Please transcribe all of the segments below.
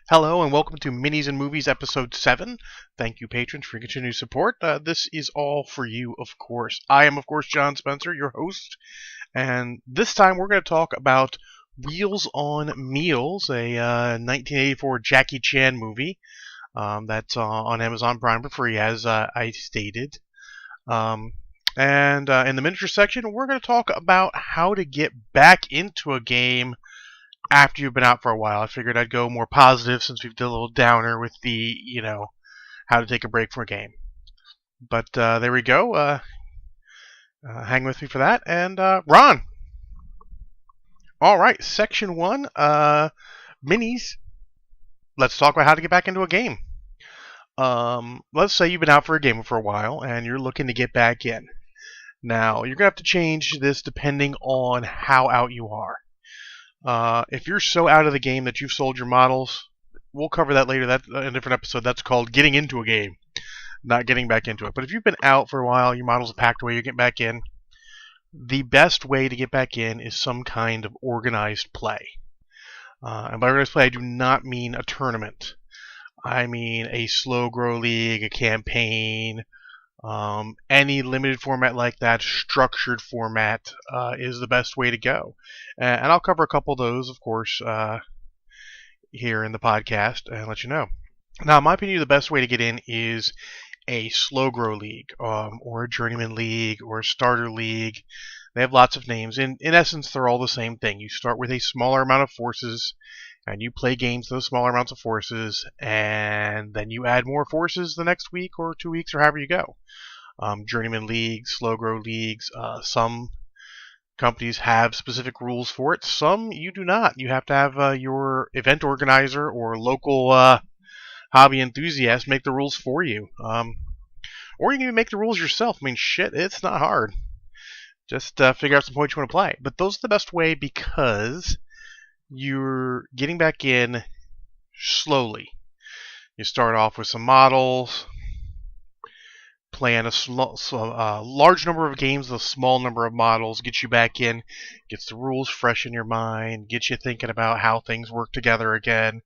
Hello and welcome to Minis and Movies Episode 7. Thank you, patrons, for your continued support. This is all for you, of course. I am, of course, John Spencer, your host, and this time we're going to talk about Wheels on Meals, a 1984 Jackie Chan movie that's on Amazon Prime for free, as I stated. And in the miniature section, we're going to talk about how to get back into a game after you've been out for a while. I figured I'd go more positive since we've done a little downer with the, how to take a break from a game. But there we go. Hang with me for that. And Ron. All right, section 1, minis. Let's talk about how to get back into a game. Let's say you've been out for a game for a while and you're looking to get back in. Now, you're going to have to change this depending on how out you are. If you're so out of the game that you've sold your models, we'll cover that later. That's a different episode. That's called getting into a game, not getting back into it. But if you've been out for a while, your models are packed away, you get back in, the best way to get back in is some kind of organized play. And by organized play, I do not mean a tournament. I mean a slow grow league, a campaign, any limited format like that, structured format is the best way to go. And I'll cover a couple of those, of course, here in the podcast and let you know. Now, in my opinion, the best way to get in is a slow grow league, or a journeyman league, or a starter league. They have lots of names. In essence, they're all the same thing. You start with a smaller amount of forces, and you play games with those smaller amounts of forces, and then you add more forces the next week or 2 weeks or however you go. Journeyman leagues, slow grow leagues, some companies have specific rules for it. Some you do not. You have to have your event organizer or local hobby enthusiast make the rules for you. Or you can even make the rules yourself. I mean, shit, it's not hard. Just figure out some points you want to play. But those are the best way because you're getting back in slowly. You start off with some models, playing a large number of games with a small number of models, gets you back in, gets the rules fresh in your mind, gets you thinking about how things work together again,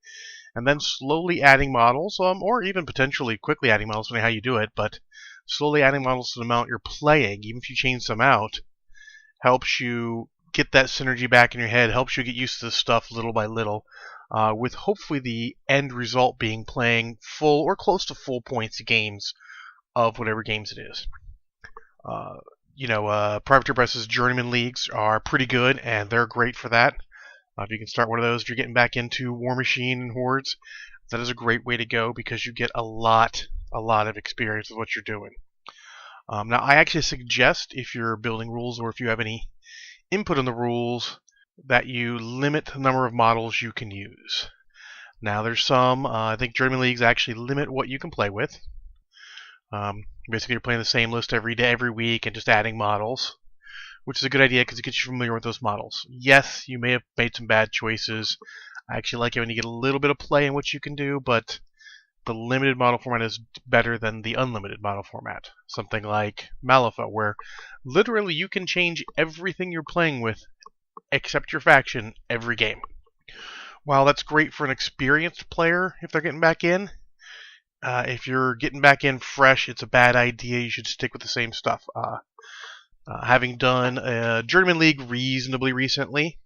and then slowly adding models, or even potentially quickly adding models, depending on how you do it, but slowly adding models to the amount you're playing, even if you change some out, helps you get that synergy back in your head, helps you get used to this stuff little by little, with hopefully the end result being playing full or close to full points games of whatever games it is. Privateer Press's Journeyman Leagues are pretty good, and they're great for that. If you can start one of those, if you're getting back into War Machine and Hordes, that is a great way to go because you get a lot of experience with what you're doing. Now, I actually suggest if you're building rules or if you have any input on the rules that you limit the number of models you can use. Now, there's some, I think Journeyman Leagues actually limit what you can play with. Basically, you're playing the same list every day, every week, and just adding models, which is a good idea because it gets you familiar with those models. Yes, you may have made some bad choices. I actually like it when you get a little bit of play in what you can do, but the limited model format is better than the unlimited model format. Something like Malifaux, where literally you can change everything you're playing with except your faction every game. While that's great for an experienced player if they're getting back in, if you're getting back in fresh, it's a bad idea. You should stick with the same stuff. Having done a Journeyman League reasonably recently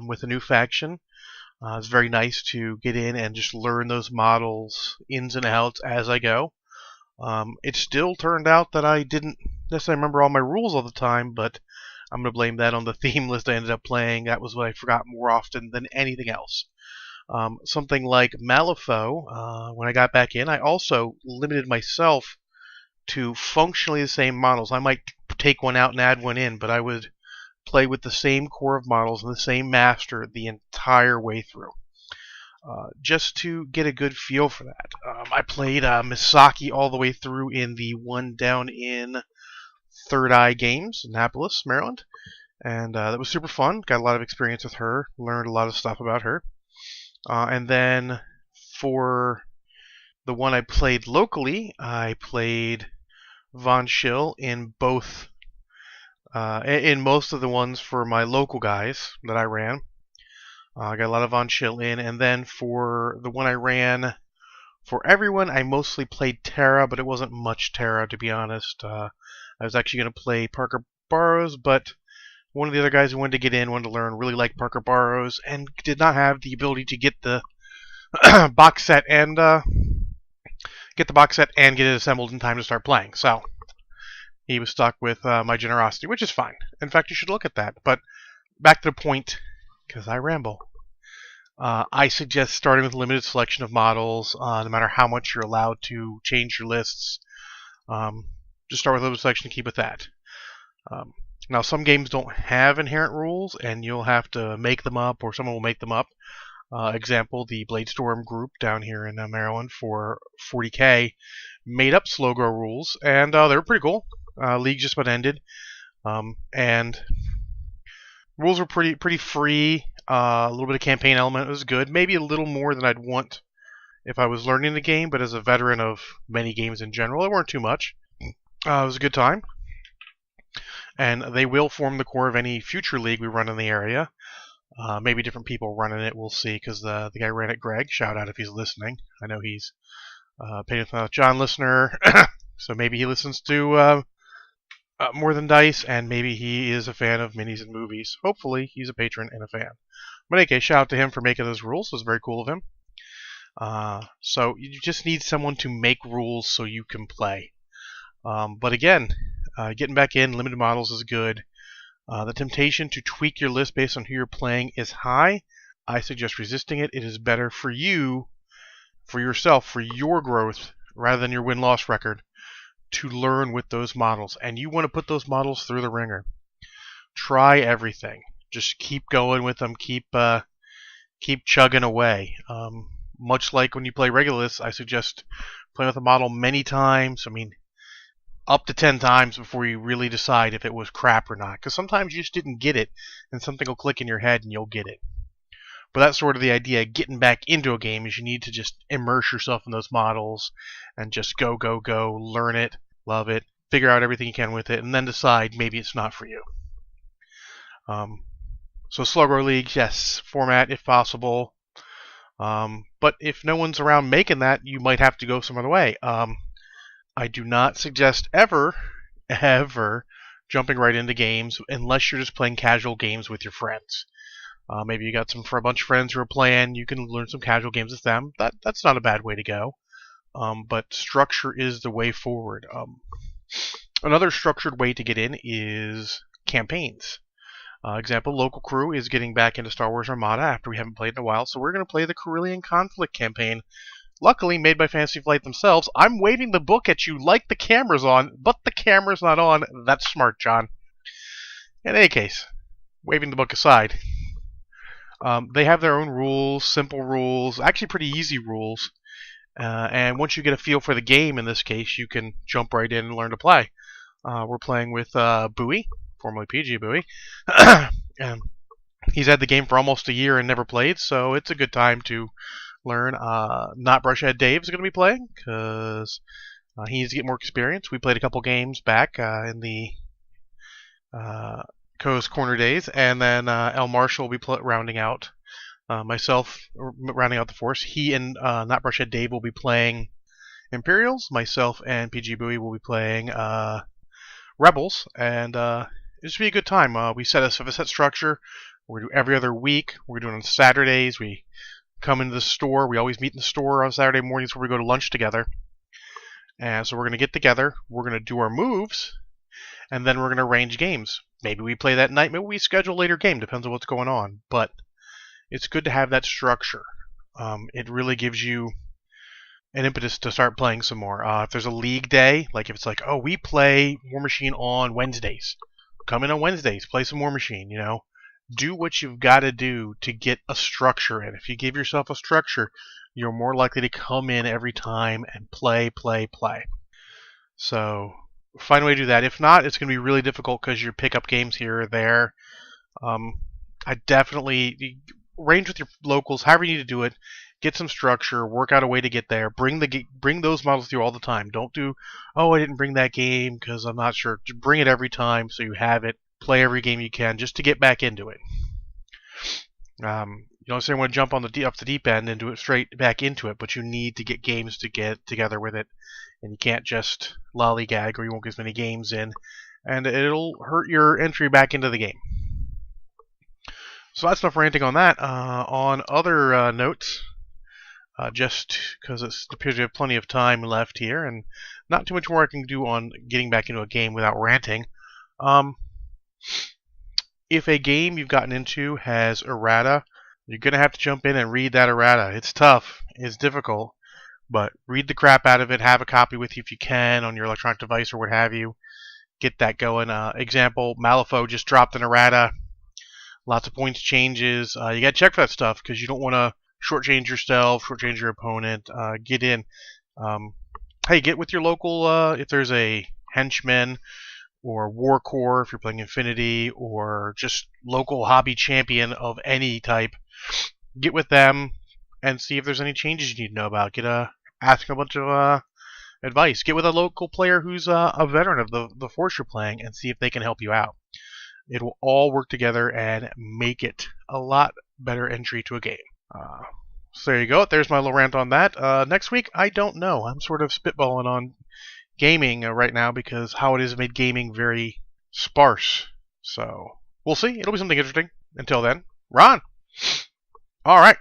with a new faction, it's very nice to get in and just learn those models, ins and outs, as I go. It still turned out that I didn't necessarily remember all my rules all the time, but I'm going to blame that on the theme list I ended up playing. That was what I forgot more often than anything else. Something like Malifaux, when I got back in, I also limited myself to functionally the same models. I might take one out and add one in, but I would play with the same core of models and the same master the entire way through, just to get a good feel for that. I played Misaki all the way through in the one down in Third Eye Games, Annapolis, Maryland, and that was super fun. Got a lot of experience with her, learned a lot of stuff about her. And then for the one I played locally, I played Von Schill in both, in most of the ones for my local guys that I ran. I got a lot of on chill in, and then for the one I ran for everyone, I mostly played Terra, but it wasn't much Terra, to be honest. I was actually going to play Parker Burrows, but one of the other guys who wanted to get in, wanted to learn, really liked Parker Burrows, and did not have the ability to get the box set and get it assembled in time to start playing. So he was stuck with my generosity, which is fine. In fact, you should look at that. But back to the point, because I ramble. I suggest starting with a limited selection of models, no matter how much you're allowed to change your lists. Just start with a limited selection and keep with that. Now, some games don't have inherent rules, and you'll have to make them up, or someone will make them up. Example, the Bladestorm group down here in Maryland for 40K made up slow grow rules, and they were pretty cool. League just about ended, and rules were pretty free. A little bit of campaign element was good. Maybe a little more than I'd want if I was learning the game, but as a veteran of many games in general, it weren't too much. It was a good time. And they will form the core of any future league we run in the area. Maybe different people running it, we'll see, because the guy ran it, Greg. Shout out if he's listening. I know he's Paid with John listener, so maybe he listens to More Than Dice, and maybe he is a fan of minis and movies. Hopefully, he's a patron and a fan. But anyway, shout out to him for making those rules. It was very cool of him. So you just need someone to make rules so you can play. But again, getting back in, limited models is good. The temptation to tweak your list based on who you're playing is high. I suggest resisting it. It is better for you, for yourself, for your growth, rather than your win-loss record, to learn with those models. And you want to put those models through the ringer. Try everything. Just keep going with them. Keep chugging away. Much like when you play regular lists, I suggest playing with a model many times. I mean, up to 10 times before you really decide if it was crap or not. Because sometimes you just didn't get it, and something will click in your head and you'll get it. But that's sort of the idea. Getting back into a game is you need to just immerse yourself in those models and just go, learn it, love it, figure out everything you can with it, and then decide maybe it's not for you. So slow grow leagues, yes, format if possible. But if no one's around making that, you might have to go some other way. I do not suggest ever jumping right into games unless you're just playing casual games with your friends. Maybe you got for a bunch of friends who are playing, you can learn some casual games with them. That's not a bad way to go. But structure is the way forward. Another structured way to get in is campaigns. Example, Local Crew is getting back into Star Wars Armada after we haven't played in a while, so we're going to play the Corellian Conflict campaign. Luckily, made by Fantasy Flight themselves. I'm waving the book at you like the camera's on, but the camera's not on. That's smart, John. In any case, waving the book aside, they have their own rules, simple rules, actually pretty easy rules. And once you get a feel for the game, in this case, you can jump right in and learn to play. We're playing with Bowie, formerly PG Bowie. And he's had the game for almost a year and never played, so it's a good time to learn. Not Brushhead Dave is going to be playing because he needs to get more experience. We played a couple games back in the Coast Corner days, and then L. Marshall will be rounding out myself, rounding out the force. He and Not Brushhead Dave will be playing Imperials. Myself and PG Bowie will be playing Rebels, and it should be a good time. We set a set structure. We're doing every other week. We're doing it on Saturdays. We come into the store. We always meet in the store on Saturday mornings where we go to lunch together. And so we're going to get together. We're going to do our moves, and then we're going to arrange games. Maybe we play that night. Maybe we schedule a later game. Depends on what's going on. But it's good to have that structure. It really gives you an impetus to start playing some more. If there's a league day, like if it's like, oh, we play War Machine on Wednesdays. Come in on Wednesdays. Play some War Machine, you know. Do what you've got to do to get a structure in. If you give yourself a structure, you're more likely to come in every time and play. So find a way to do that. If not, it's going to be really difficult because you pick up games here or there. I definitely arrange with your locals, however you need to do it. Get some structure, work out a way to get there. Bring those models through all the time. Don't do, oh, I didn't bring that game because I'm not sure. Just bring it every time so you have it. Play every game you can just to get back into it. You don't necessarily want to jump on up the deep end and do it straight back into it, but you need to get games to get together with it, and you can't just lollygag or you won't get as many games in, and it'll hurt your entry back into the game. So that's enough ranting on that. On other notes, just because it appears we have plenty of time left here, and not too much more I can do on getting back into a game without ranting. If a game you've gotten into has errata, you're going to have to jump in and read that errata. It's tough. It's difficult. But read the crap out of it. Have a copy with you if you can on your electronic device or what have you. Get that going. Example, Malifaux just dropped an errata. Lots of points changes. You got to check for that stuff because you don't want to shortchange yourself, shortchange your opponent. Get in. Hey, get with your local, if there's a henchman or war core if you're playing Infinity, or just local hobby champion of any type. Get with them and see if there's any changes you need to know about. Ask a bunch of advice. Get with a local player who's a veteran of the force you're playing and see if they can help you out. It will all work together and make it a lot better entry to a game. So there you go. There's my little rant on that. Next week, I don't know. I'm sort of spitballing on gaming right now because how it has made gaming very sparse. So we'll see. It'll be something interesting. Until then, Ron. All right.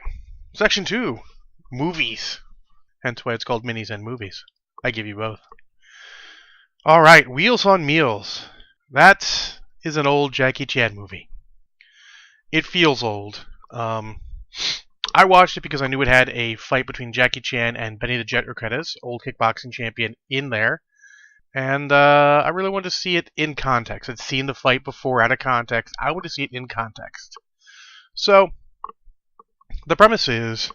Section 2. Movies. Hence why it's called Minis and Movies. I give you both. All right. Wheels on Meals. That is an old Jackie Chan movie. It feels old. I watched it because I knew it had a fight between Jackie Chan and Benny the Jet Urquidez, old kickboxing champion, in there. And I really wanted to see it in context. I'd seen the fight before out of context. I wanted to see it in context. So, the premise is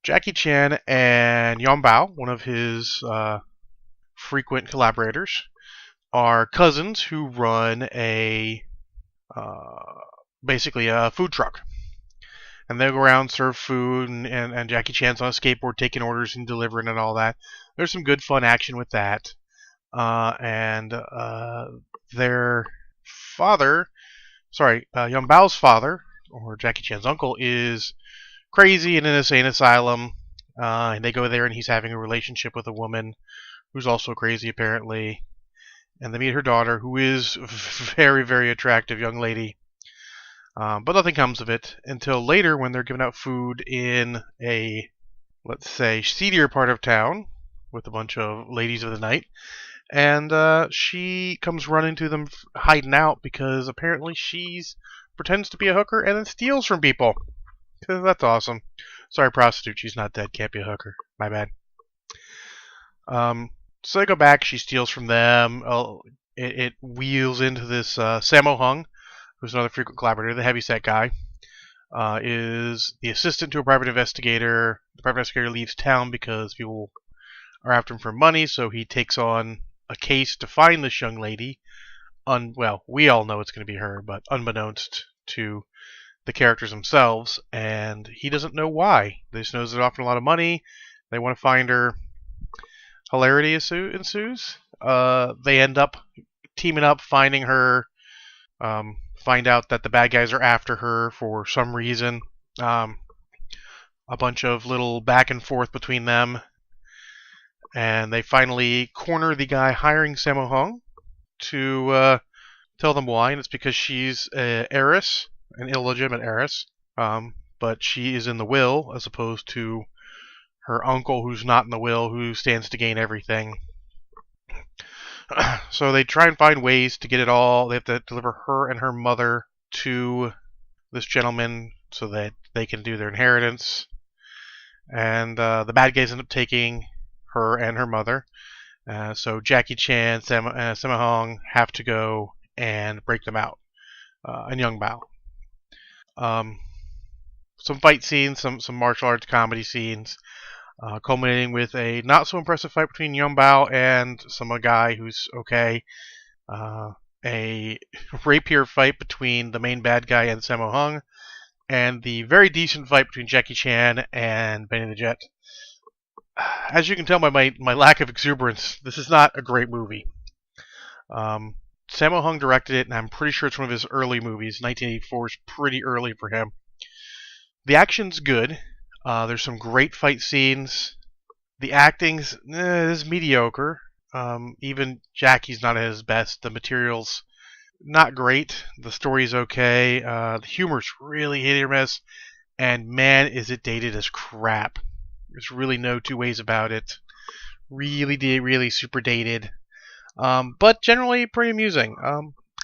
Jackie Chan and Yong Bao, one of his frequent collaborators, are cousins who run basically a food truck. And they go around, serve food, and Jackie Chan's on a skateboard taking orders and delivering and all that. There's some good fun action with that. Their father, Yong Bao's father, or Jackie Chan's uncle, is crazy in an insane asylum. And they go there and he's having a relationship with a woman who's also crazy apparently. And they meet her daughter, who is a very, very attractive young lady. But nothing comes of it until later when they're giving out food in a, let's say, seedier part of town with a bunch of ladies of the night. And she comes running to them hiding out because apparently she's pretends to be a hooker and then steals from people. That's awesome. Sorry, prostitute, she's not dead. Can't be a hooker. My bad. So they go back. She steals from them. It wheels into this Sammo Hung, who's another frequent collaborator, the heavyset guy, is the assistant to a private investigator. The private investigator leaves town because people are after him for money, so he takes on a case to find this young lady. Well, we all know it's going to be her, but unbeknownst to the characters themselves, and he doesn't know why. They just knows they're offering a lot of money. They want to find her. Hilarity ensues. They end up teaming up, finding her. Find out that the bad guys are after her for some reason. A bunch of little back and forth between them. And they finally corner the guy hiring Sammo Hung to tell them why. And it's because she's an heiress, an illegitimate heiress. But she is in the will as opposed to her uncle who's not in the will, who stands to gain everything. So they try and find ways to get it all. They have to deliver her and her mother to this gentleman so that they can do their inheritance. And the bad guys end up taking her and her mother. So Jackie Chan, Sammo Hung have to go and break them out. And Yong Bao. Some fight scenes, some martial arts comedy scenes. Culminating with a not so impressive fight between Yong Bao and some guy who's okay. A rapier fight between the main bad guy and Sammo Hung, and the very decent fight between Jackie Chan and Benny the Jet. As you can tell by my lack of exuberance, this is not a great movie. Sammo Hung directed it, and I'm pretty sure it's one of his early movies. 1984 is pretty early for him. The action's good. There's some great fight scenes. The acting's is mediocre. Even Jackie's not at his best. The material's not great. The story's okay. The humor's really hit or miss. And man, is it dated as crap. There's really no two ways about it. Really super dated. But generally pretty amusing.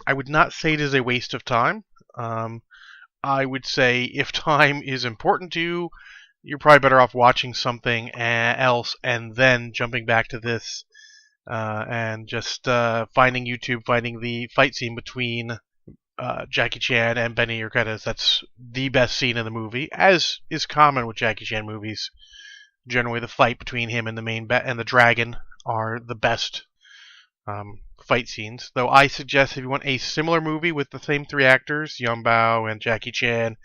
I would not say it is a waste of time. I would say if time is important to you, you're probably better off watching something else and then jumping back to this and just finding YouTube, finding the fight scene between Jackie Chan and Benny Urquidez. That's the best scene in the movie, as is common with Jackie Chan movies. Generally, the fight between him and the and the dragon are the best fight scenes. Though I suggest if you want a similar movie with the same three actors, Yun Bao and Jackie Chan,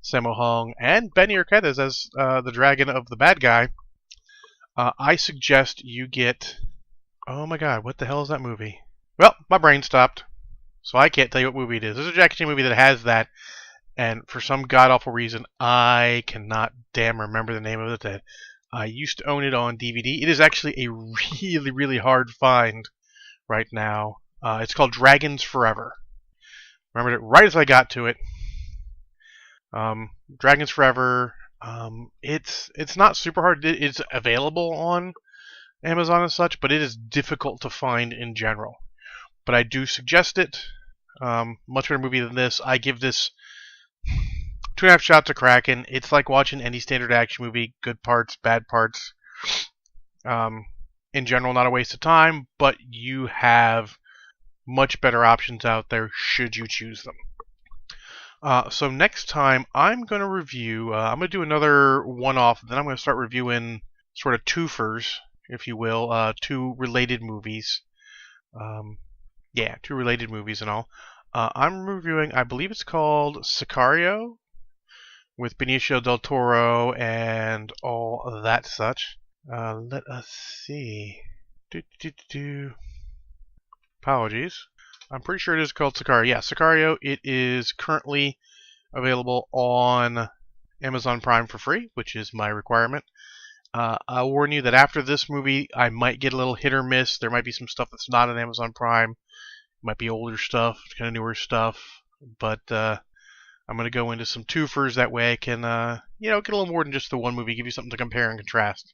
Sammo Hung, and Benny Urquidez as the dragon of the bad guy, I suggest you get... Oh my god, what the hell is that movie? Well, my brain stopped, so I can't tell you what movie it is. There's a Jackie Chan movie that has that, and for some god-awful reason, I cannot damn remember the name of it. I used to own it on DVD. It is actually a really hard find right now. It's called Dragons Forever. Remembered it right as I got to it. Dragons Forever. It's not super hard. It's available on Amazon and such, but it is difficult to find in general. But I do suggest it. Much better movie than this. I give this 2.5 shots of Kraken. It's like watching any standard action movie. Good parts, bad parts. In general, not a waste of time, but you have much better options out there should you choose them. So next time, I'm going to review, I'm going to do another one-off, then I'm going to start reviewing sort of twofers, if you will, two related movies. Yeah, two related movies and all. I'm reviewing, I believe it's called Sicario, with Benicio del Toro and all of that such. Let us see. Apologies. I'm pretty sure it is called Sicario. Yeah, Sicario. It is currently available on Amazon Prime for free, which is my requirement. I'll warn you that after this movie, I might get a little hit or miss. There might be some stuff that's not on Amazon Prime. It might be older stuff, kind of newer stuff. But I'm going to go into some twofers. That way I can, get a little more than just the one movie, give you something to compare and contrast.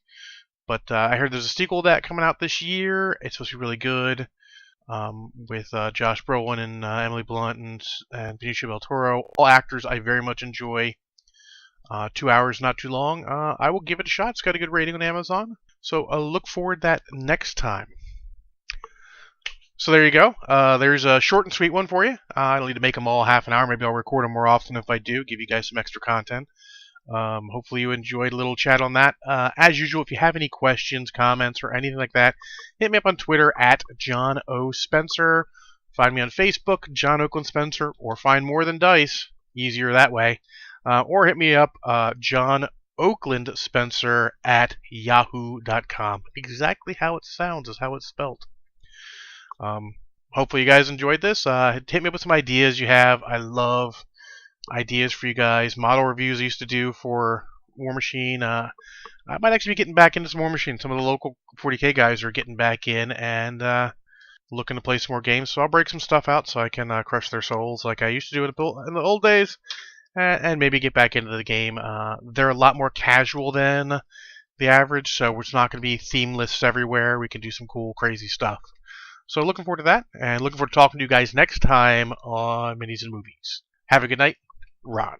But I heard there's a sequel to that coming out this year. It's supposed to be really good. With Josh Brolin and Emily Blunt and Benicio del Toro. All actors I very much enjoy. 2 hours, not too long. I will give it a shot. It's got a good rating on Amazon. So look forward to that next time. So there you go. There's a short and sweet one for you. I don't need to make them all half an hour. Maybe I'll record them more often if I do. Give you guys some extra content. Hopefully you enjoyed a little chat on that. As usual, if you have any questions, comments, or anything like that, hit me up on Twitter at John O. Spencer. Find me on Facebook, John Oakland Spencer, or find More Than Dice. Easier that way. Or hit me up, John Oakland Spencer at yahoo.com. Exactly how it sounds is how it's spelled. Hopefully you guys enjoyed this. Hit me up with some ideas you have. I love ideas for you guys. Model reviews I used to do for War Machine. I might actually be getting back into some War Machine. Some of the local 40K guys are getting back in and looking to play some more games. So I'll break some stuff out so I can crush their souls like I used to do in the old days. And maybe get back into the game. They're a lot more casual than the average, so it's not going to be theme lists everywhere. We can do some cool, crazy stuff. So looking forward to that, and looking forward to talking to you guys next time on Minis and Movies. Have a good night. Ron.